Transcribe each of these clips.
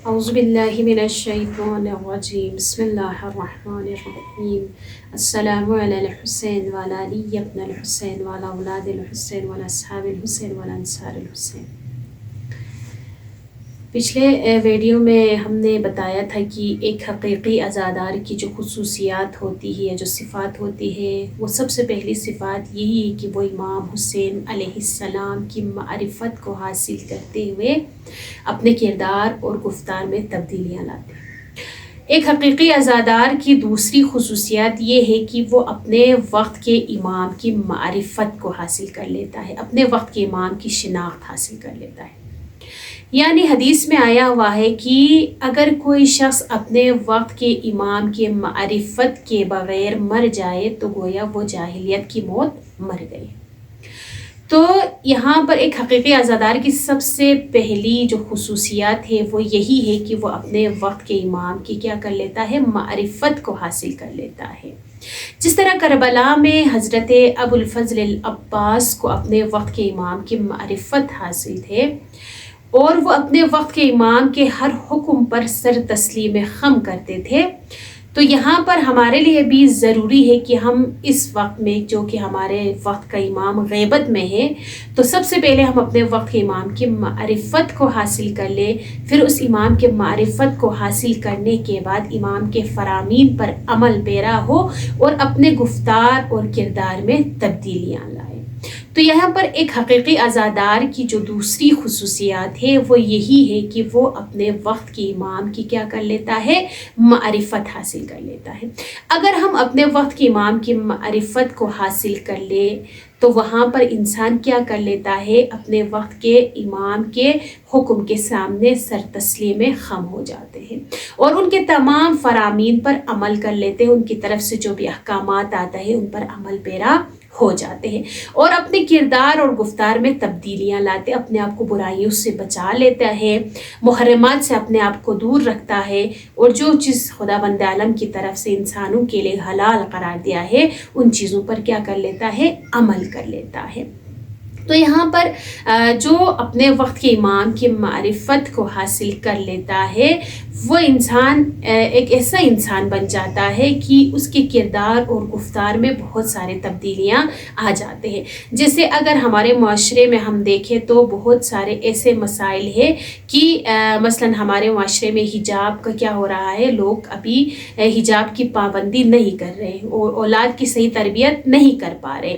اعوذ باللہ من الشیطان الرجیم بسم اللہ الرحمن الرحیم السلام علی الحسین وعلی علی ابن الحسین وعلی اولاد الحسین وعلی اصحاب الحسین وعلی انصار الحسین۔ پچھلے ویڈیو میں ہم نے بتایا تھا کہ ایک حقیقی عزادار کی جو خصوصیات ہوتی ہے، جو صفات ہوتی ہے، وہ سب سے پہلی صفات یہی ہے کہ وہ امام حسین علیہ السلام کی معرفت کو حاصل کرتے ہوئے اپنے کردار اور گفتار میں تبدیلیاں لاتے ہیں۔ ایک حقیقی عزادار کی دوسری خصوصیات یہ ہے کہ وہ اپنے وقت کے امام کی معرفت کو حاصل کر لیتا ہے، اپنے وقت کے امام کی شناخت حاصل کر لیتا ہے۔ یعنی حدیث میں آیا ہوا ہے کہ اگر کوئی شخص اپنے وقت کے امام کے معرفت کے بغیر مر جائے تو گویا وہ جاہلیت کی موت مر گئی۔ تو یہاں پر ایک حقیقی عزادار کی سب سے پہلی جو خصوصیات ہے وہ یہی ہے کہ وہ اپنے وقت کے امام کی کیا کر لیتا ہے، معرفت کو حاصل کر لیتا ہے۔ جس طرح کربلا میں حضرت ابوالفضل العباس کو اپنے وقت کے امام کی معرفت حاصل تھے اور وہ اپنے وقت کے امام کے ہر حکم پر سر تسلیم خم کرتے تھے، تو یہاں پر ہمارے لیے بھی ضروری ہے کہ ہم اس وقت میں جو کہ ہمارے وقت کا امام غیبت میں ہے، تو سب سے پہلے ہم اپنے وقت کے امام کی معرفت کو حاصل کر لیں، پھر اس امام کے معرفت کو حاصل کرنے کے بعد امام کے فرامین پر عمل پیرا ہو اور اپنے گفتار اور کردار میں تبدیلیاں لائیں۔ تو یہاں پر ایک حقیقی عزادار کی جو دوسری خصوصیات ہے وہ یہی ہے کہ وہ اپنے وقت کے امام کی کیا کر لیتا ہے، معرفت حاصل کر لیتا ہے۔ اگر ہم اپنے وقت کے امام کی معرفت کو حاصل کر لیں تو وہاں پر انسان کیا کر لیتا ہے، اپنے وقت کے امام کے حکم کے سامنے سر تسلیم خم ہو جاتے ہیں اور ان کے تمام فرامین پر عمل کر لیتے ہیں، ان کی طرف سے جو بھی احکامات آتا ہے ان پر عمل پیرا ہو جاتے ہیں اور اپنے کردار اور گفتار میں تبدیلیاں لاتے، اپنے آپ کو برائیوں سے بچا لیتا ہے، محرمات سے اپنے آپ کو دور رکھتا ہے اور جو چیز خداوند عالم کی طرف سے انسانوں کے لیے حلال قرار دیا ہے ان چیزوں پر کیا کر لیتا ہے، عمل کر لیتا ہے۔ تو یہاں پر جو اپنے وقت کے امام کی معرفت کو حاصل کر لیتا ہے وہ انسان ایک ایسا انسان بن جاتا ہے کہ اس کے کردار اور گفتار میں بہت سارے تبدیلیاں آ جاتے ہیں۔ جیسے اگر ہمارے معاشرے میں ہم دیکھیں تو بہت سارے ایسے مسائل ہیں کہ مثلا ہمارے معاشرے میں حجاب کا کیا ہو رہا ہے، لوگ ابھی حجاب کی پابندی نہیں کر رہے اور اولاد کی صحیح تربیت نہیں کر پا رہے،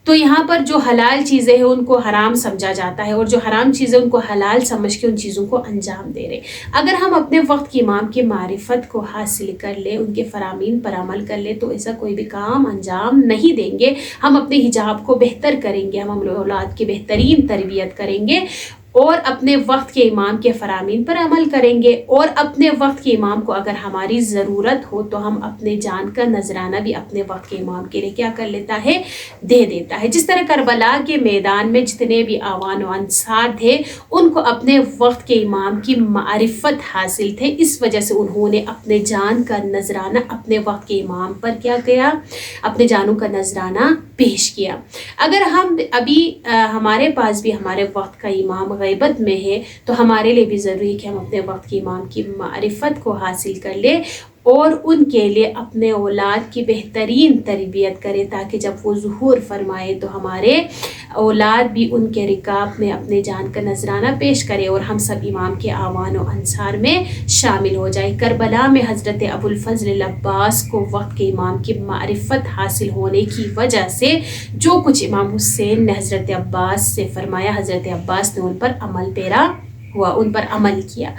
تو یہاں پر جو حلال چیزیں ہیں ان کو حرام سمجھا جاتا ہے اور جو حرام چیزیں ان کو حلال سمجھ کے ان چیزوں کو انجام دے رہے۔ اگر ہم اپنے وقت کے امام کی معرفت کو حاصل کر لیں، ان کے فرامین پر عمل کر لیں تو ایسا کوئی بھی کام انجام نہیں دیں گے، ہم اپنے حجاب کو بہتر کریں گے، ہم اولاد کی بہترین تربیت کریں گے اور اپنے وقت کے امام کے فرامین پر عمل کریں گے، اور اپنے وقت کے امام کو اگر ہماری ضرورت ہو تو ہم اپنے جان کا نذرانہ بھی اپنے وقت کے امام کے لیے کیا کر لیتا ہے، دے دیتا ہے۔ جس طرح کربلا کے میدان میں جتنے بھی اعوان و انصار تھے ان کو اپنے وقت کے امام کی معرفت حاصل تھے، اس وجہ سے انہوں نے اپنے جان کا نذرانہ اپنے وقت کے امام پر کیا کیا، اپنے جانوں کا نذرانہ پیش کیا۔ اگر ہم ابھی ہمارے پاس بھی ہمارے وقت کا امام غیبت میں ہے تو ہمارے لیے بھی ضروری ہے کہ ہم اپنے وقت کے امام کی معرفت کو حاصل کر لیں اور ان کے لیے اپنے اولاد کی بہترین تربیت کریں، تاکہ جب وہ ظہور فرمائے تو ہمارے اولاد بھی ان کے رکاب میں اپنے جان کا نذرانہ پیش کرے اور ہم سب امام کے اعوان و انصار میں شامل ہو جائے۔ کربلا میں حضرت ابوالفضل العباس کو وقت کے امام کی معرفت حاصل ہونے کی وجہ سے جو کچھ امام حسین نے حضرت عباس سے فرمایا، حضرت عباس نے ان پر عمل پیرا ہوا، ان پر عمل کیا۔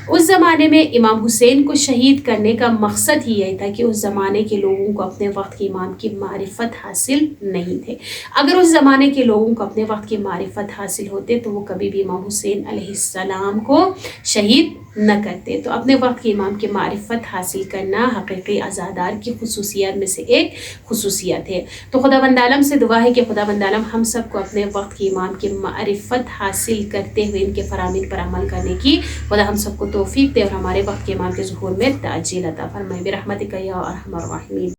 اس زمانے میں امام حسین کو شہید کرنے کا مقصد ہی یہی تھا کہ اس زمانے کے لوگوں کو اپنے وقت کے امام کی معرفت حاصل نہیں تھے۔ اگر اس زمانے کے لوگوں کو اپنے وقت کی معرفت حاصل ہوتے تو وہ کبھی بھی امام حسین علیہ السلام کو شہید نہ کرتے۔ تو اپنے وقت کے امام کی معرفت حاصل کرنا حقیقی عزادار کی خصوصیات میں سے ایک خصوصیت ہے۔ تو خداوند عالم سے دعا ہے کہ خداوند عالم ہم سب کو اپنے وقت کے امام کی معرفت حاصل کرتے ہوئے ان کے فرامین پر عمل کرنے کی خدا ہم سب کو توفیق دے اور ہمارے وقت کے امام کے ظہور میں تعجیل عطا فرمائے برحمتک یا ارحم الراحمین۔